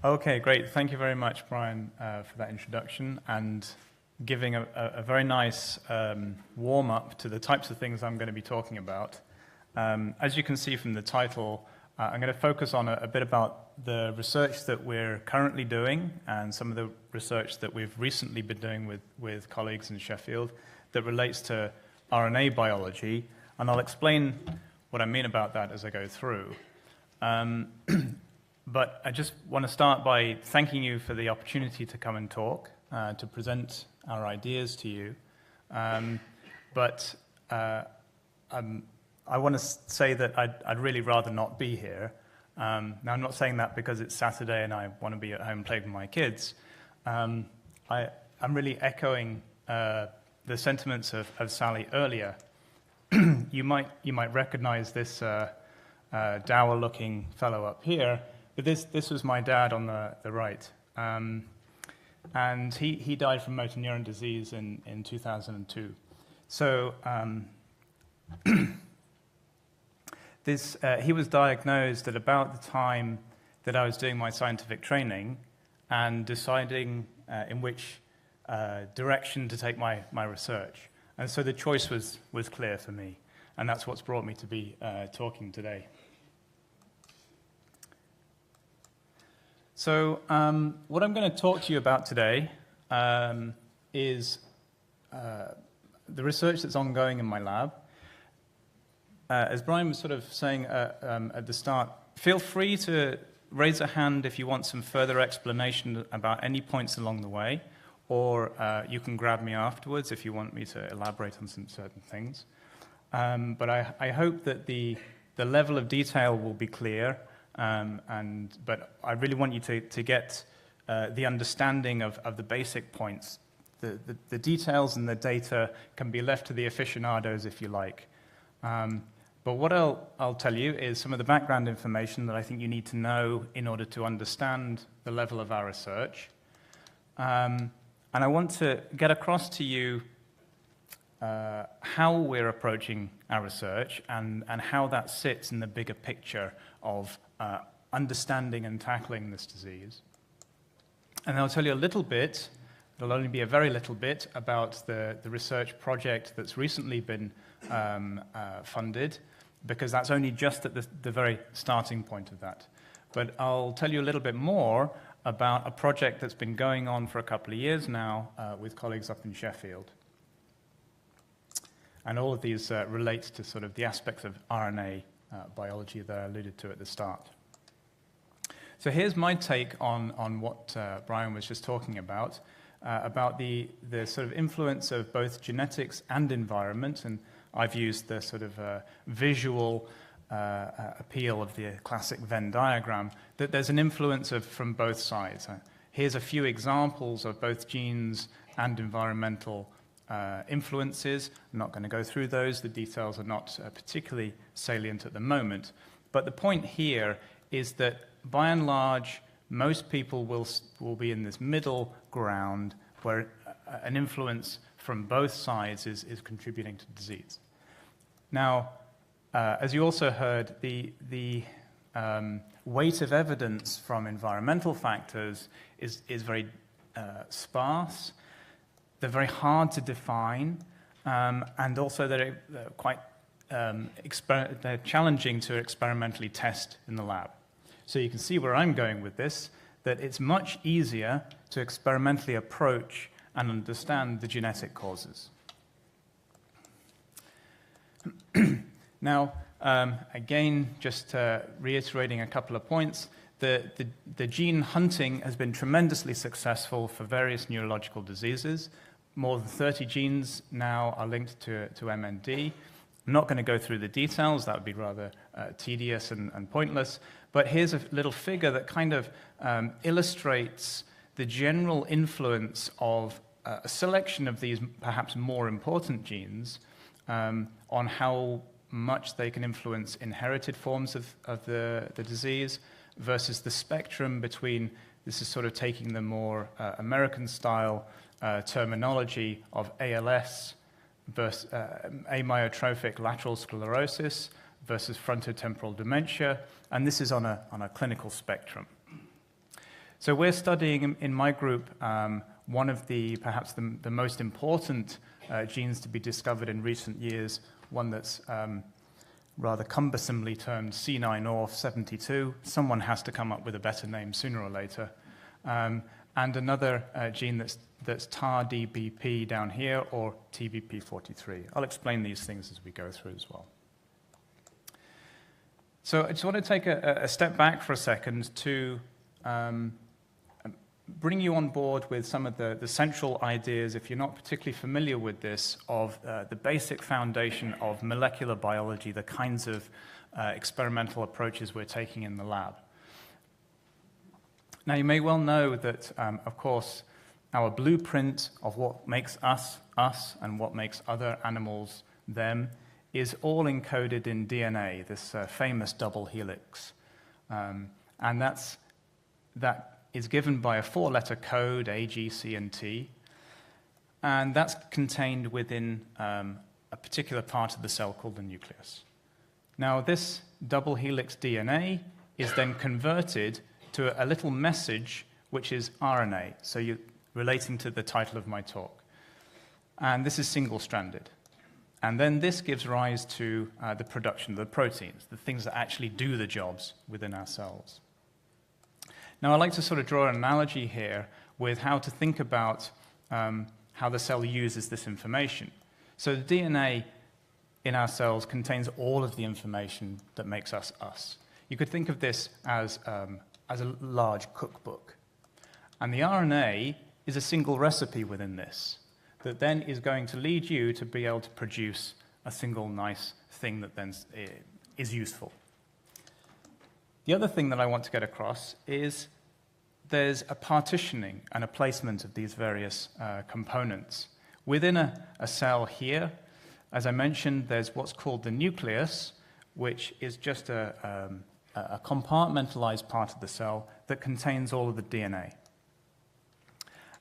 Okay, great. Thank you very much, Brian, for that introduction and giving a very nice warm-up to the types of things I'm going to be talking about. As you can see from the title, I'm going to focus on a bit about the research that we're currently doing and some of the research that we've recently been doing with colleagues in Sheffield that relates to RNA biology, and I'll explain what I mean about that as I go through. But I just want to start by thanking you for the opportunity to come and talk, to present our ideas to you. But I want to say that I'd really rather not be here. Now, I'm not saying that because it's Saturday and I want to be at home playing with my kids. I'm really echoing the sentiments of Sally earlier. You might recognize this dour-looking fellow up here. But this was my dad on the right. And he died from motor neuron disease in 2002. So he was diagnosed at about the time that I was doing my scientific training and deciding in which direction to take my research. And so the choice was clear for me. And that's what's brought me to be talking today. So what I'm going to talk to you about today is the research that's ongoing in my lab. As Brian was sort of saying at the start, feel free to raise a hand if you want some further explanation about any points along the way, or you can grab me afterwards if you want me to elaborate on some certain things. But I hope that the level of detail will be clear. But I really want you to get the understanding of the basic points. The details and the data can be left to the aficionados, if you like. But what I'll tell you is some of the background information that I think you need to know in order to understand the level of our research. And I want to get across to you how we're approaching our research and how that sits in the bigger picture of understanding and tackling this disease. And I'll tell you a little bit, it'll only be a very little bit, about the research project that's recently been funded, because that's only just at the very starting point of that. But I'll tell you a little bit more about a project that's been going on for a couple of years now with colleagues up in Sheffield. And all of these relate to sort of the aspects of RNA biology that I alluded to at the start. So here's my take on what Brian was just talking about the sort of influence of both genetics and environment, and I've used the sort of visual appeal of the classic Venn diagram, that there's an influence from both sides. Here's a few examples of both genes and environmental influences. I'm not going to go through those. The details are not particularly salient at the moment. But the point here is that, by and large, most people will be in this middle ground where an influence from both sides is contributing to disease. Now, as you also heard, the weight of evidence from environmental factors is very sparse. They're very hard to define, and also they're quite they're challenging to experimentally test in the lab. So you can see where I'm going with this, that it's much easier to experimentally approach and understand the genetic causes. Now, again, just reiterating a couple of points, the gene hunting has been tremendously successful for various neurological diseases. More than 30 genes now are linked to MND. I'm not going to go through the details. That would be rather tedious and pointless. But here's a little figure that kind of illustrates the general influence of a selection of these perhaps more important genes on how much they can influence inherited forms of the disease versus the spectrum between, this is sort of taking the more American-style terminology of ALS, versus amyotrophic lateral sclerosis versus frontotemporal dementia, and this is on a clinical spectrum. So we're studying in my group one of perhaps the most important genes to be discovered in recent years, one that's rather cumbersomely termed C9orf72. Someone has to come up with a better name sooner or later. And another gene that's TAR-DBP down here, or TBP43. I'll explain these things as we go through as well. So I just want to take a step back for a second to bring you on board with some of the central ideas, if you're not particularly familiar with this, of the basic foundation of molecular biology, the kinds of experimental approaches we're taking in the lab. Now, you may well know that, of course, our blueprint of what makes us, us, and what makes other animals, them, is all encoded in DNA, this famous double helix. And that is given by a four-letter code, A, G, C, and T. And that's contained within a particular part of the cell called the nucleus. Now, this double helix DNA is then converted to a little message, which is RNA. So you're relating to the title of my talk. And this is single-stranded. And then this gives rise to the production of the proteins, the things that actually do the jobs within our cells. Now, I'd like to sort of draw an analogy here with how to think about how the cell uses this information. So the DNA in our cells contains all of the information that makes us us. You could think of this as a large cookbook. And the RNA is a single recipe within this that then is going to lead you to be able to produce a single nice thing that then is useful. The other thing that I want to get across is there's a partitioning and a placement of these various components. Within a cell here, as I mentioned, there's what's called the nucleus, which is just a compartmentalized part of the cell that contains all of the DNA.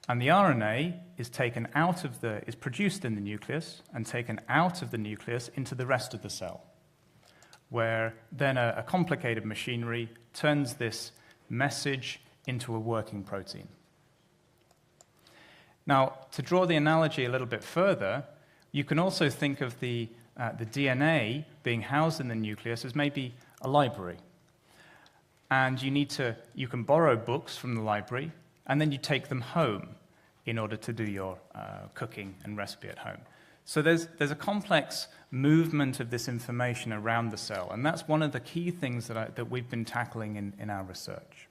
And the RNA is produced in the nucleus and taken out of the nucleus into the rest of the cell, where then a complicated machinery turns this message into a working protein. Now, to draw the analogy a little bit further, you can also think of the DNA being housed in the nucleus as maybe a library. And you can borrow books from the library, and then you take them home in order to do your cooking and recipe at home. So there's a complex movement of this information around the cell, and that's one of the key things that we've been tackling in our research.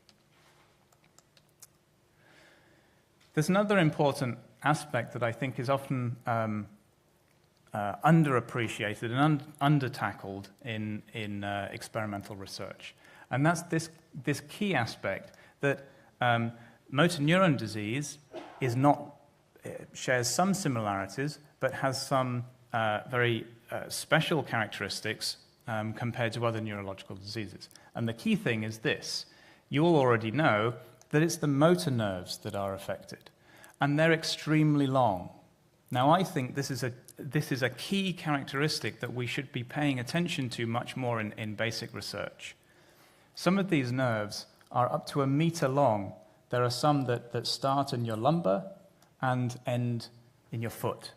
There's another important aspect that I think is often underappreciated and under-tackled in experimental research. And that's this key aspect that motor neuron disease shares some similarities, but has some very special characteristics compared to other neurological diseases. And the key thing is this. You all already know that it's the motor nerves that are affected, and they're extremely long. Now, I think this is a key characteristic that we should be paying attention to much more in basic research. Some of these nerves are up to 1 meter long. There are some that start in your lumbar and end in your foot.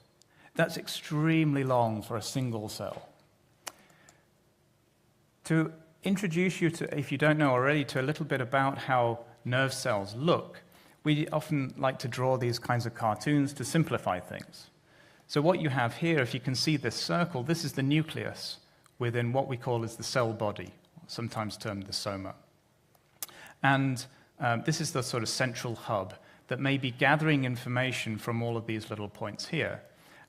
That's extremely long for a single cell. To introduce you to, if you don't know already, to a little bit about how nerve cells look, we often like to draw these kinds of cartoons to simplify things. So what you have here, if you can see this circle, this is the nucleus within what we call as the cell body, sometimes termed the soma. And this is the sort of central hub that may be gathering information from all of these little points here.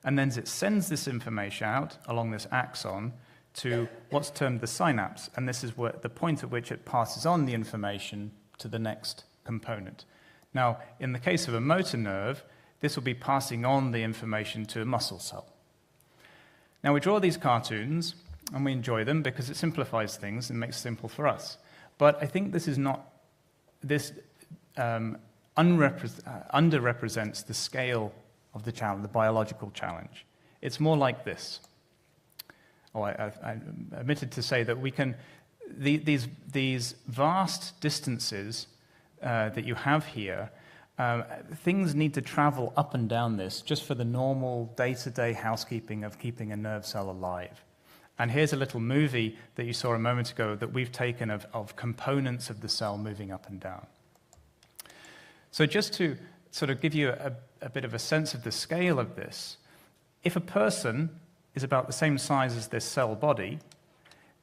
And then it sends this information out along this axon to what's termed the synapse. And this is the point at which it passes on the information to the next component. Now, in the case of a motor nerve, this will be passing on the information to a muscle cell. Now, we draw these cartoons, and we enjoy them because it simplifies things and makes it simple for us. But I think this underrepresents the scale of the challenge, the biological challenge. It's more like this. I'm omitted to say that we can, these vast distances that you have here, things need to travel up and down this just for the normal day-to-day housekeeping of keeping a nerve cell alive. And here's a little movie that you saw a moment ago that we've taken of components of the cell moving up and down. So just to sort of give you a bit of a sense of the scale of this, if a person is about the same size as this cell body,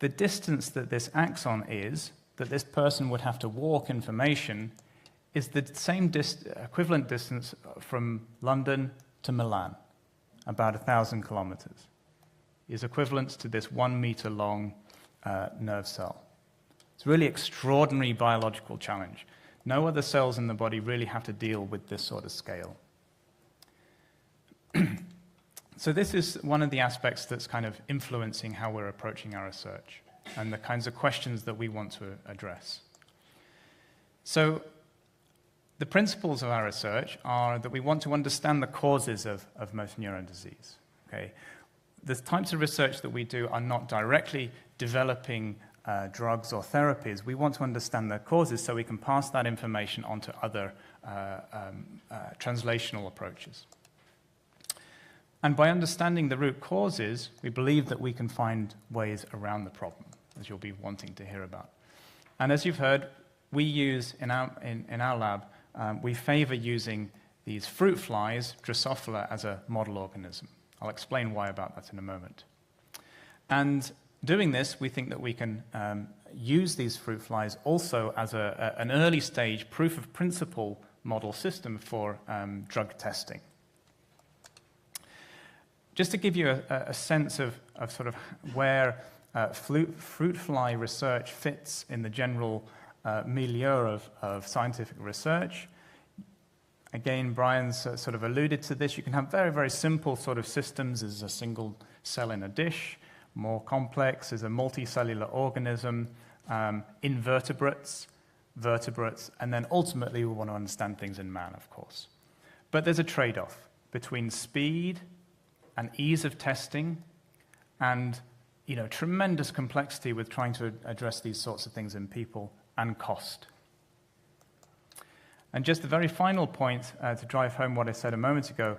the distance that this axon is, that this person would have to walk information, is the same equivalent distance from London to Milan, about 1,000 kilometers, is equivalent to this 1 meter long nerve cell. It's a really extraordinary biological challenge. No other cells in the body really have to deal with this sort of scale. So this is one of the aspects that's kind of influencing how we're approaching our research and the kinds of questions that we want to address. So the principles of our research are that we want to understand the causes of motor neuron disease. Okay? The types of research that we do are not directly developing drugs or therapies. We want to understand the causes so we can pass that information on to other translational approaches. And by understanding the root causes, we believe that we can find ways around the problem, as you'll be wanting to hear about. And as you've heard, we use in our lab, we favor using these fruit flies, Drosophila, as a model organism. I'll explain why about that in a moment. And doing this, we think that we can use these fruit flies also as an early stage proof of principle model system for drug testing. Just to give you a sense of sort of where fruit fly research fits in the general milieu of scientific research. Again, Brian's sort of alluded to this. You can have very, very simple sort of systems as a single cell in a dish. More complex is a multicellular organism, invertebrates, vertebrates, and then ultimately we want to understand things in man, of course. But there's a trade-off between speed and ease of testing and tremendous complexity with trying to address these sorts of things in people, and cost. And just the very final point to drive home what I said a moment ago,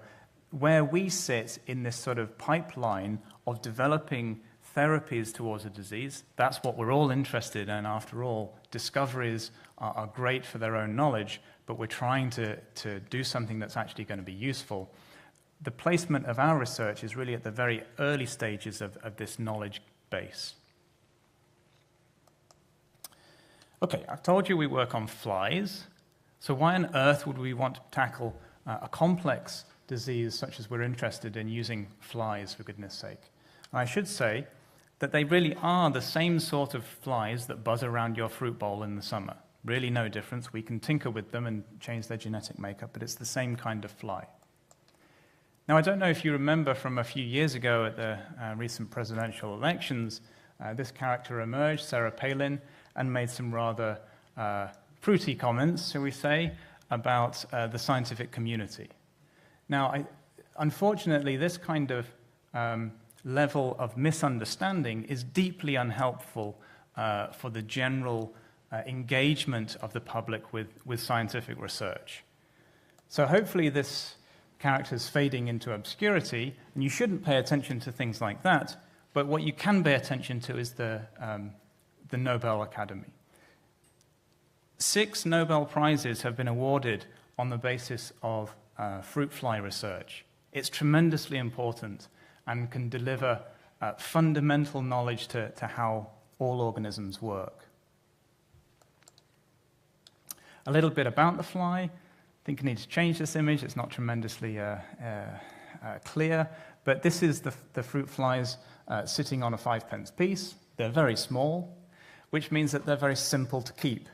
where we sit in this sort of pipeline of developing therapies towards a disease, that's what we're all interested in. After all, discoveries are great for their own knowledge, but we're trying to do something that's actually going to be useful. The placement of our research is really at the very early stages of this knowledge base. Okay, I've told you we work on flies, so why on earth would we want to tackle a complex disease such as we're interested in using flies, for goodness sake? I should say that they really are the same sort of flies that buzz around your fruit bowl in the summer. Really no difference. We can tinker with them and change their genetic makeup, but it's the same kind of fly. Now, I don't know if you remember from a few years ago at the recent presidential elections, this character emerged, Sarah Palin, and made some rather fruity comments, shall we say, about the scientific community. Now, unfortunately, this kind of level of misunderstanding is deeply unhelpful for the general engagement of the public with scientific research. So hopefully this character's fading into obscurity, and you shouldn't pay attention to things like that, but what you can pay attention to is the Nobel Academy. 6 Nobel Prizes have been awarded on the basis of fruit fly research. It's tremendously important and can deliver fundamental knowledge to how all organisms work. A little bit about the fly. I think I need to change this image. It's not tremendously clear, but this is the fruit flies sitting on a 5-pence piece. They're very small, which means that they're very simple to keep.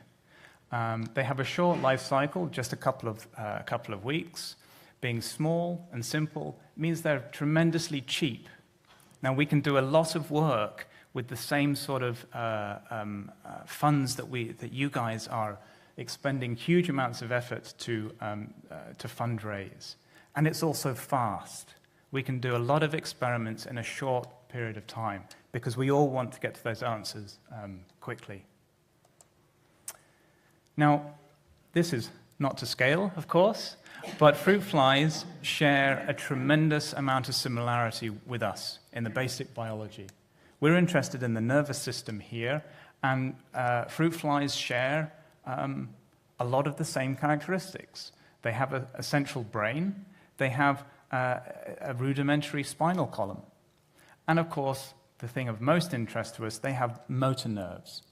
They have a short life cycle, just a couple of weeks. Being small and simple means they're tremendously cheap. Now, we can do a lot of work with the same sort of funds that you guys are expending huge amounts of effort to fundraise. And it's also fast. We can do a lot of experiments in a short period of time because we all want to get to those answers quickly. Now, This is not to scale, of course, but fruit flies share a tremendous amount of similarity with us in the basic biology. We're interested in the nervous system here, and fruit flies share a lot of the same characteristics. They have a central brain, they have a rudimentary spinal column, and of course, the thing of most interest to us, they have motor nerves,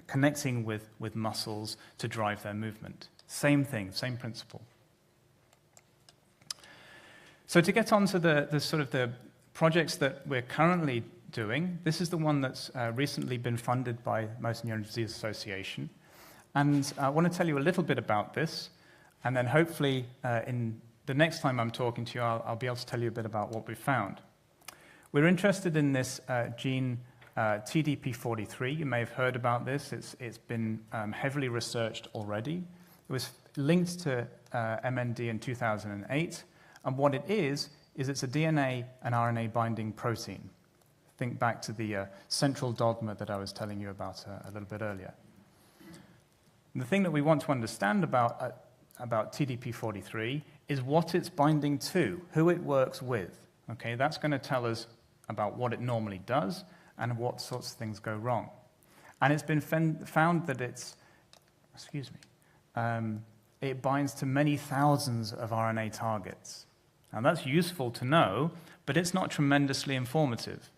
connecting with muscles to drive their movement. Same thing, same principle. So to get on to the sort of the projects that we're currently doing, this is the one that's recently been funded by Motor Neuron Disease Association. And I want to tell you a little bit about this, and then hopefully in the next time I'm talking to you, I'll be able to tell you a bit about what we found. We're interested in this gene TDP43. You may have heard about this. It's been heavily researched already. It was linked to MND in 2008. And what it is it's a DNA and RNA binding protein. Think back to the central dogma that I was telling you about a little bit earlier. And the thing that we want to understand about TDP43 is what it's binding to, who it works with. Okay, that's going to tell us about what it normally does and what sorts of things go wrong. And it's been found that it binds to many thousands of RNA targets. Now that's useful to know, but it's not tremendously informative.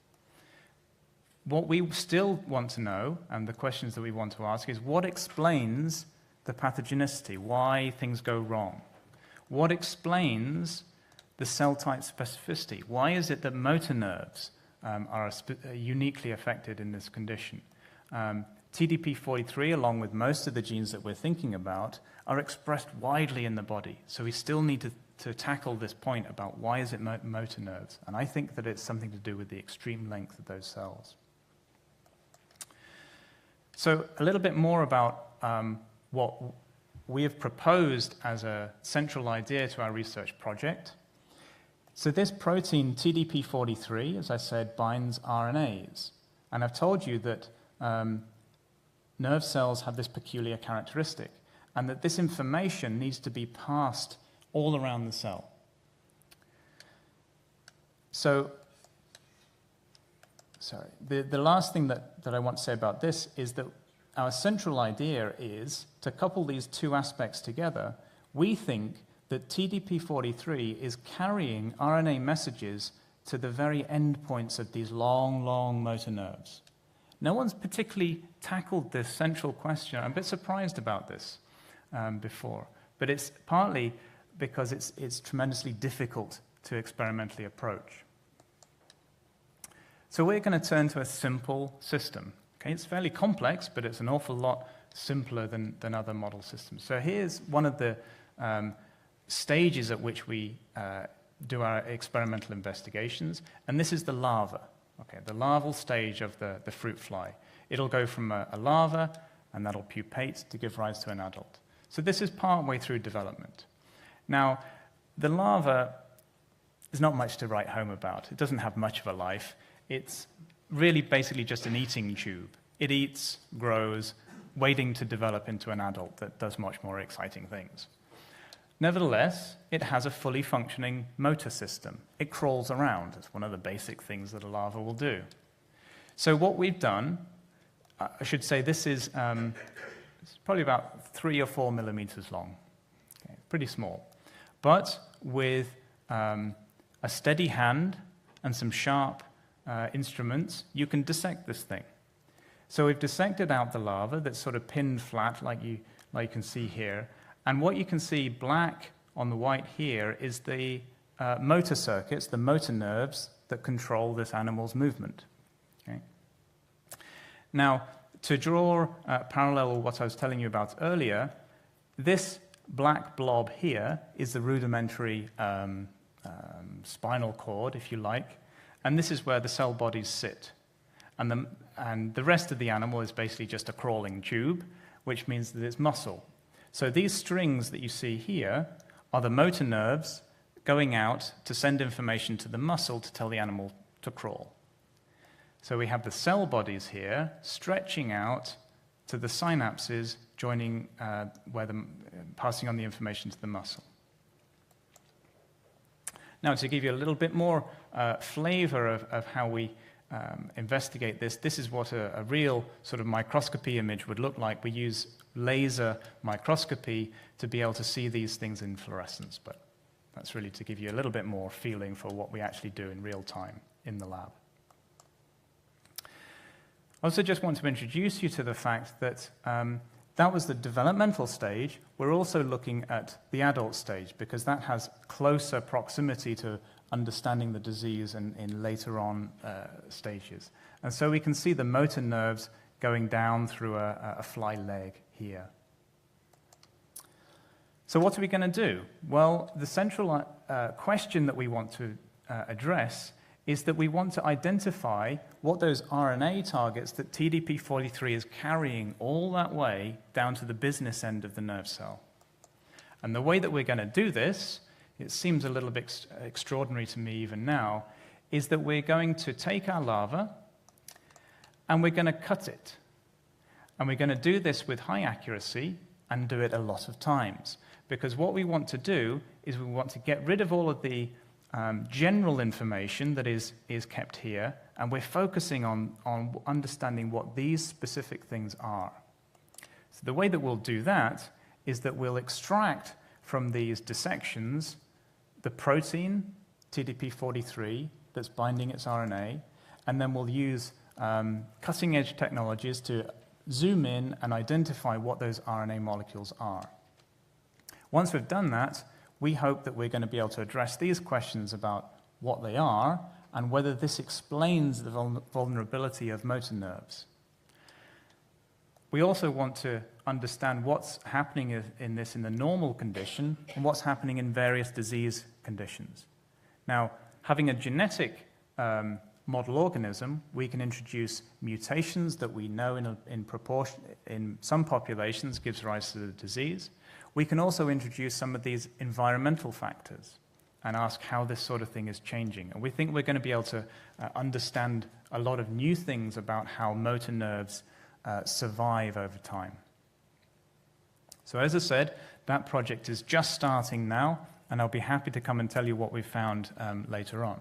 What we still want to know, and the questions that we want to ask, is what explains the pathogenicity, why things go wrong? What explains the cell type specificity? Why is it that motor nerves are uniquely affected in this condition? TDP43, along with most of the genes that we're thinking about, are expressed widely in the body. So we still need to tackle this point about why is it motor nerves. And I think that it's something to do with the extreme length of those cells. So a little bit more about what we have proposed as a central idea to our research project. So this protein, TDP43, as I said, binds RNAs. And I've told you that nerve cells have this peculiar characteristic, and that this information needs to be passed all around the cell. So, the last thing that I want to say about this is that our central idea is to couple these two aspects together. We think that TDP43 is carrying RNA messages to the very endpoints of these long, long motor nerves. No one's particularly tackled this central question. I'm a bit surprised about this before, but it's partly because it's tremendously difficult to experimentally approach. So we're going to turn to a simple system. Okay, it's fairly complex, but it's an awful lot simpler than other model systems. So here's one of the stages at which we do our experimental investigations, and this is the larva. Okay, the larval stage of the fruit fly. It'll go from a larva, and that'll pupate to give rise to an adult. So this is partway through development. Now, the larva is not much to write home about. It doesn't have much of a life. It's really basically just an eating tube. It eats, grows, waiting to develop into an adult that does much more exciting things. Nevertheless, it has a fully functioning motor system. It crawls around. It's one of the basic things that a larva will do. So what we've done, I should say this is it's probably about 3 or 4 millimeters long. Okay, pretty small. But with a steady hand and some sharp instruments, you can dissect this thing. So we've dissected out the larva that's sort of pinned flat like you can see here. And what you can see black on the white here is the motor circuits, the motor nerves that control this animal's movement. Okay? Now, to draw parallel with what I was telling you about earlier, this black blob here is the rudimentary spinal cord, if you like, and this is where the cell bodies sit. And the rest of the animal is basically just a crawling tube, which means that it's muscle. So these strings that you see here are the motor nerves going out to send information to the muscle to tell the animal to crawl. So we have the cell bodies here stretching out to the synapses joining passing on the information to the muscle. Now, to give you a little bit more flavor of how we investigate this, this is what a real sort of microscopy image would look like. We use laser microscopy to be able to see these things in fluorescence, but that's really to give you a little bit more feeling for what we actually do in real time in the lab. I also just want to introduce you to the fact that that was the developmental stage. We're also looking at the adult stage because that has closer proximity to understanding the disease in later on stages. And so we can see the motor nerves going down through a fly leg here. So what are we going to do? Well, the central question that we want to address is that we want to identify what those RNA targets that TDP-43 is carrying all that way down to the business end of the nerve cell. And the way that we're going to do this, it seems a little bit extraordinary to me even now, is that we're going to take our larva and we're going to cut it. And we're going to do this with high accuracy and do it a lot of times. Because what we want to do is we want to get rid of all of the general information that is kept here, and we're focusing on understanding what these specific things are. So the way that we'll do that is that we'll extract from these dissections the protein, TDP-43, that's binding its RNA, and then we'll use cutting-edge technologies to zoom in and identify what those RNA molecules are. Once we've done that, we hope that we're going to be able to address these questions about what they are and whether this explains the vulnerability of motor nerves. We also want to understand what's happening in the normal condition and what's happening in various disease conditions. Now, having a genetic model organism, we can introduce mutations that we know in some populations gives rise to the disease. We can also introduce some of these environmental factors and ask how this sort of thing is changing. And we think we're going to be able to understand a lot of new things about how motor nerves survive over time. So as I said, that project is just starting now, and I'll be happy to come and tell you what we've found later on.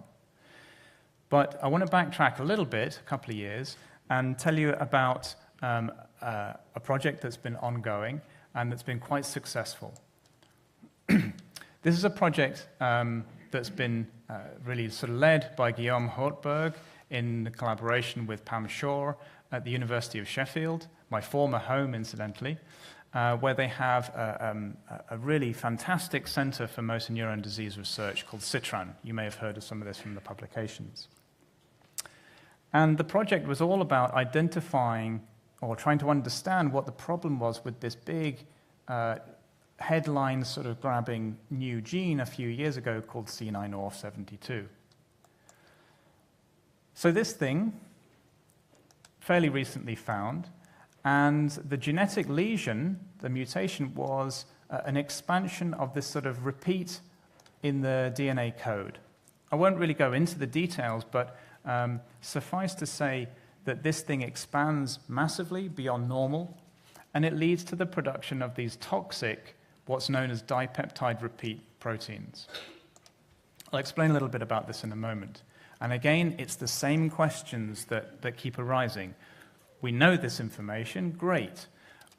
But I want to backtrack a little bit, a couple of years, and tell you about a project that's been ongoing and that's been quite successful. This is a project that's been really sort of led by Guillaume Hortberg in collaboration with Pam Shaw at the University of Sheffield, my former home, incidentally, where they have a really fantastic center for motor neuron disease research called CITRAN. You may have heard of some of this from the publications. And the project was all about identifying or trying to understand what the problem was with this big headline sort of grabbing new gene a few years ago called C9orf72. So this thing, fairly recently found, and the genetic lesion, the mutation, was an expansion of this sort of repeat in the DNA code. I won't really go into the details, but suffice to say that this thing expands massively beyond normal, and it leads to the production of these toxic, what's known as dipeptide repeat proteins. I'll explain a little bit about this in a moment. And again, it's the same questions that keep arising. We know this information, great,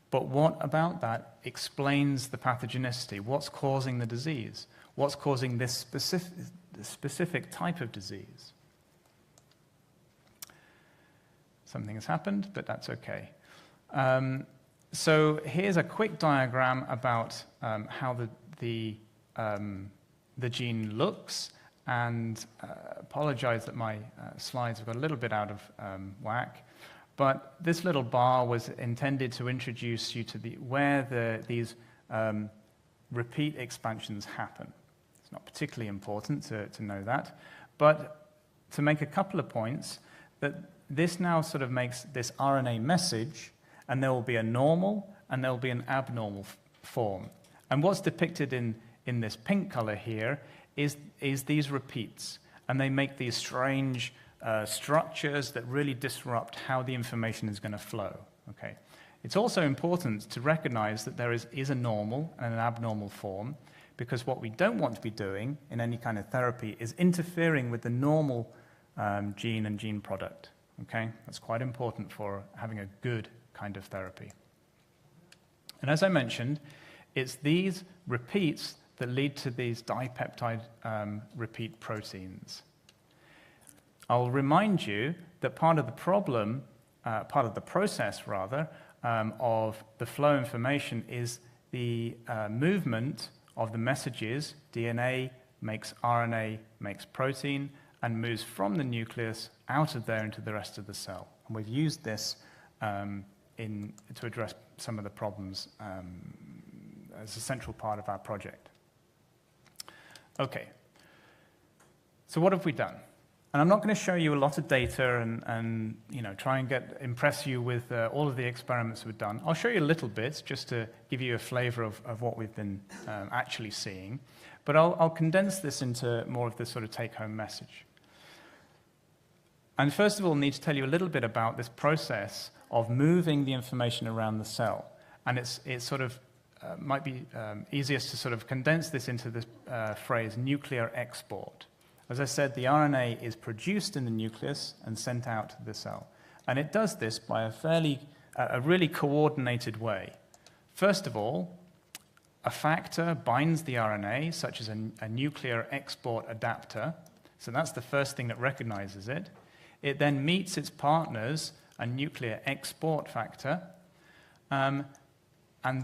but what about that explains the pathogenicity? What's causing the disease? What's causing this specific type of disease? Something has happened, but that's okay. So here's a quick diagram about how the gene looks, and apologize that my slides have got a little bit out of whack, but this little bar was intended to introduce you to where these repeat expansions happen. It's not particularly important to know that, but to make a couple of points, that this now sort of makes this RNA message, and there will be a normal and there will be an abnormal form. And what's depicted in this pink color here is these repeats, and they make these strange structures that really disrupt how the information is going to flow. Okay. It's also important to recognize that there is a normal and an abnormal form, because what we don't want to be doing in any kind of therapy is interfering with the normal gene and gene product. Okay? That's quite important for having a good kind of therapy. And as I mentioned, it's these repeats that lead to these dipeptide repeat proteins. I'll remind you that part of the problem, part of the process rather, of the flow information is the movement of the messages. DNA makes RNA, makes protein, and moves from the nucleus out of there into the rest of the cell. And we've used this to address some of the problems as a central part of our project. Okay, so what have we done? And I'm not going to show you a lot of data and try and impress you with all of the experiments we've done. I'll show you a little bit just to give you a flavor of what we've been actually seeing. But I'll condense this into more of this sort of take-home message. And first of all, I need to tell you a little bit about this process of moving the information around the cell. And it's sort of might be easiest to sort of condense this into this phrase, nuclear export. As I said, the RNA is produced in the nucleus and sent out to the cell. And it does this by a really coordinated way. First of all, a factor binds the RNA, such as a nuclear export adapter. So that's the first thing that recognizes it. It then meets its partners, a nuclear export factor, and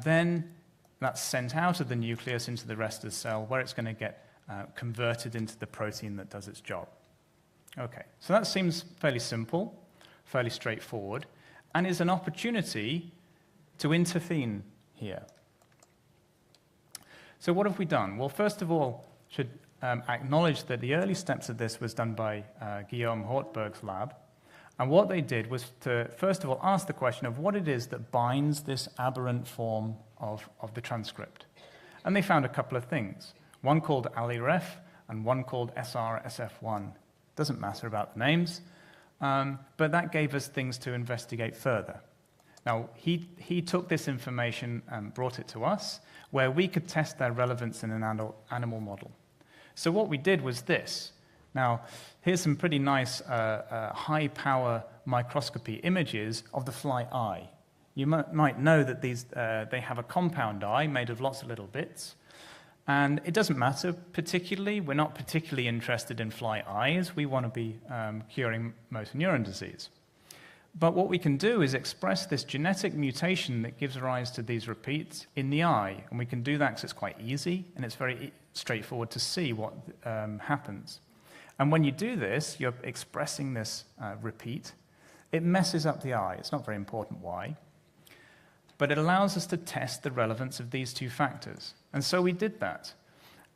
then that's sent out of the nucleus into the rest of the cell, where it's going to get converted into the protein that does its job. Okay, so that seems fairly simple, fairly straightforward, and is an opportunity to intervene here. So what have we done? Well, first of all, should acknowledge that the early steps of this was done by Guillaume Hortberg's lab. And what they did was to, first of all, ask the question of what it is that binds this aberrant form of the transcript. And they found a couple of things. One called AliRef and one called SRSF1. Doesn't matter about the names, but that gave us things to investigate further. Now, he took this information and brought it to us, where we could test their relevance in an animal model. So what we did was this. Now, here's some pretty nice high-power microscopy images of the fly eye. You might know that these they have a compound eye made of lots of little bits. And it doesn't matter particularly. We're not particularly interested in fly eyes. We want to be curing motor neuron disease. But what we can do is express this genetic mutation that gives rise to these repeats in the eye. And we can do that because it's quite easy, and it's very straightforward to see what happens. And when you do this, you're expressing this repeat. It messes up the eye. It's not very important why. But it allows us to test the relevance of these two factors. And so we did that.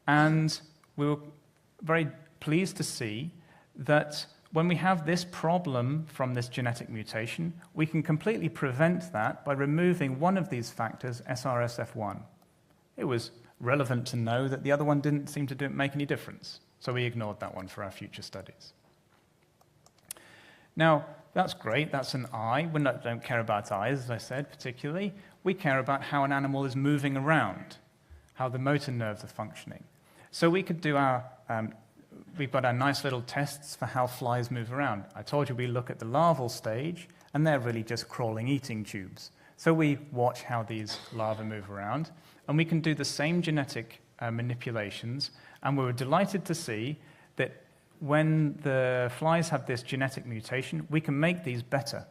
And we were very pleased to see that when we have this problem from this genetic mutation, we can completely prevent that by removing one of these factors, SRSF1. It was relevant to know that the other one didn't seem to make any difference. So we ignored that one for our future studies. Now, that's great. That's an eye. We don't care about eyes, as I said, particularly. We care about how an animal is moving around, how the motor nerves are functioning. So we could do we've got our nice little tests for how flies move around. I told you we look at the larval stage, and they're really just crawling eating tubes. So we watch how these larvae move around, and we can do the same genetic manipulations, and we were delighted to see that when the flies have this genetic mutation, we can make these better.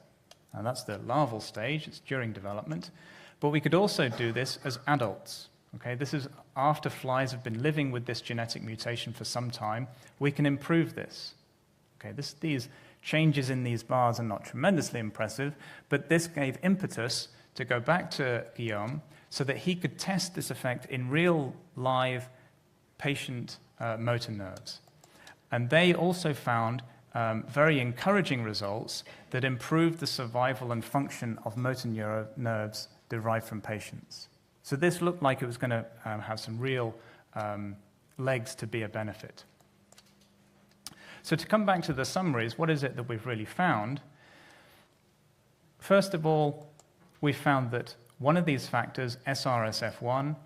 Now that's the larval stage, it's during development, but we could also do this as adults. Okay, this is after flies have been living with this genetic mutation for some time. We can improve this. Okay, these changes in these bars are not tremendously impressive, but this gave impetus to go back to Guillaume so that he could test this effect in real live patient motor nerves. And they also found very encouraging results that improved the survival and function of motor nerves derived from patients. So this looked like it was going to have some real legs to be a benefit. So to come back to the summaries, what is it that we've really found? First of all, we found that one of these factors, SRSF1,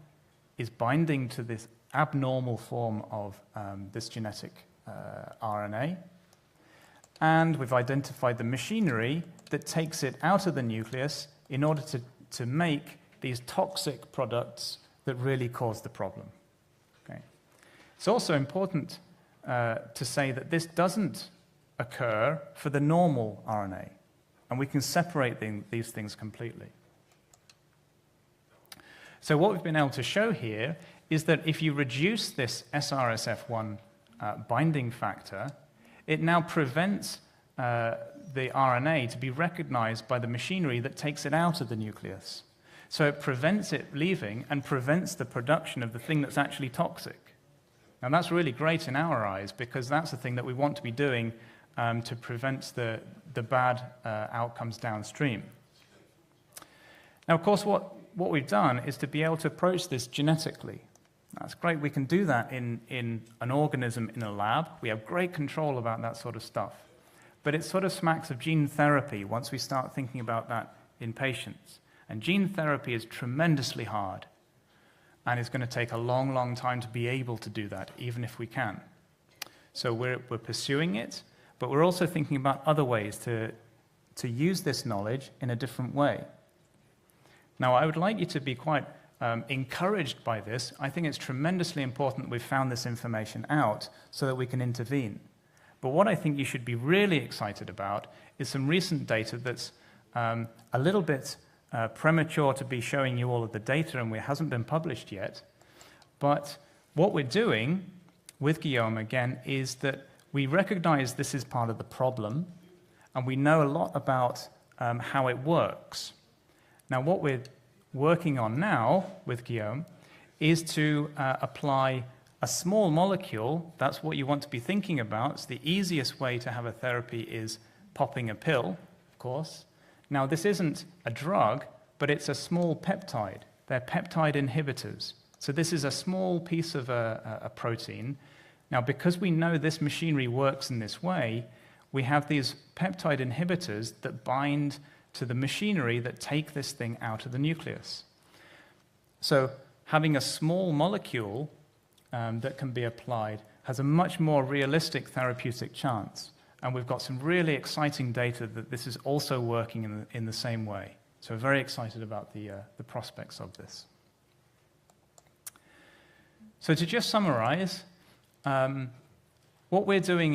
is binding to this abnormal form of this genetic RNA. And we've identified the machinery that takes it out of the nucleus in order to make these toxic products that really cause the problem. Okay. It's also important to say that this doesn't occur for the normal RNA, and we can separate these things completely. So what we've been able to show here is that if you reduce this SRSF1 binding factor, it now prevents the RNA to be recognized by the machinery that takes it out of the nucleus. So it prevents it leaving and prevents the production of the thing that's actually toxic. Now that's really great in our eyes, because that's the thing that we want to be doing to prevent the bad outcomes downstream. Now, of course, what we've done is to be able to approach this genetically. That's great. We can do that in an organism in a lab. We have great control about that sort of stuff. But it sort of smacks of gene therapy once we start thinking about that in patients. And gene therapy is tremendously hard. And it's going to take a long, long time to be able to do that, even if we can. So we're pursuing it, but we're also thinking about other ways to use this knowledge in a different way. Now, I would like you to be quite encouraged by this. I think it's tremendously important that we've found this information out so that we can intervene. But what I think you should be really excited about is some recent data that's a little bit premature to be showing you all of the data, and it hasn't been published yet. But what we're doing with Guillaume, again, is that we recognize this is part of the problem, and we know a lot about how it works. Now, what we're working on now with Guillaume is to apply a small molecule. That's what you want to be thinking about. It's the easiest way to have a therapy is popping a pill, of course. Now, this isn't a drug, but it's a small peptide. They're peptide inhibitors. So this is a small piece of a protein. Now, because we know this machinery works in this way, we have these peptide inhibitors that bind to the machinery that take this thing out of the nucleus. So having a small molecule that can be applied has a much more realistic therapeutic chance. And we've got some really exciting data that this is also working in the same way. So we're very excited about the prospects of this. So to just summarize, what we're doing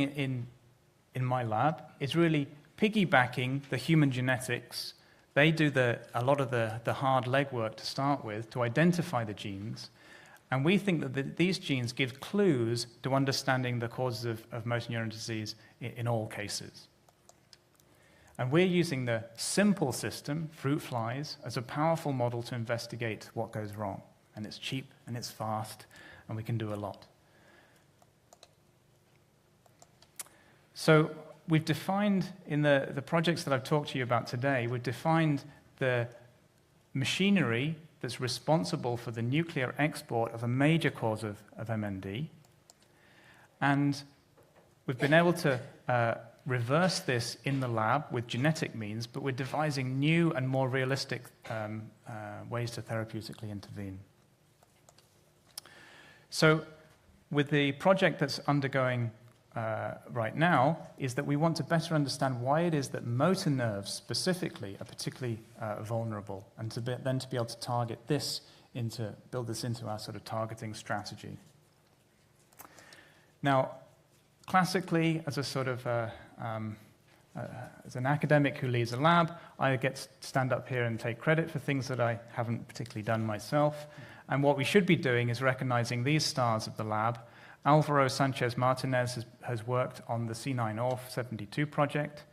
in my lab is really piggybacking the human genetics. They do a lot of the hard legwork to start with to identify the genes. And we think that these genes give clues to understanding the causes of motor neuron disease in all cases. And we're using the simple system, fruit flies, as a powerful model to investigate what goes wrong. And it's cheap, and it's fast, and we can do a lot. So we've defined, in the projects that I've talked to you about today, we've defined the machinery that's responsible for the nuclear export of a major cause of MND. And we've been able to reverse this in the lab with genetic means, but we're devising new and more realistic ways to therapeutically intervene. So with the project that's undergoing right now is that we want to better understand why it is that motor nerves specifically are particularly vulnerable, and then to be able to target this build this into our sort of targeting strategy. Now, classically, as a sort of as an academic who leads a lab, I get to stand up here and take credit for things that I haven't particularly done myself. And what we should be doing is recognizing these stars of the lab. Alvaro Sanchez-Martinez has worked on the C9orf72 project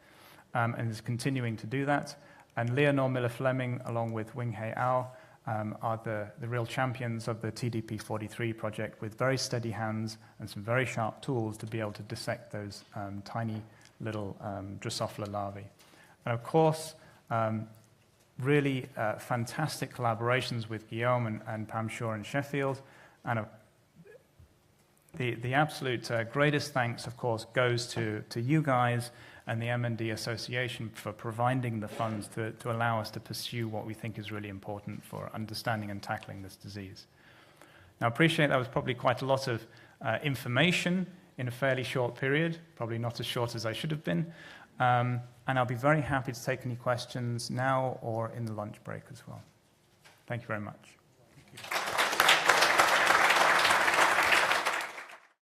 and is continuing to do that. And Leonore Miller-Fleming, along with Wing-Hei Ao, are the real champions of the TDP-43 project, with very steady hands and some very sharp tools to be able to dissect those tiny little Drosophila larvae. And of course, really fantastic collaborations with Guillaume and Pam Shaw in Sheffield. And the absolute greatest thanks, of course, goes to you guys and the M&D Association for providing the funds to allow us to pursue what we think is really important for understanding and tackling this disease. Now, I appreciate that was probably quite a lot of information in a fairly short period, probably not as short as I should have been. And I'll be very happy to take any questions now or in the lunch break as well. Thank you very much.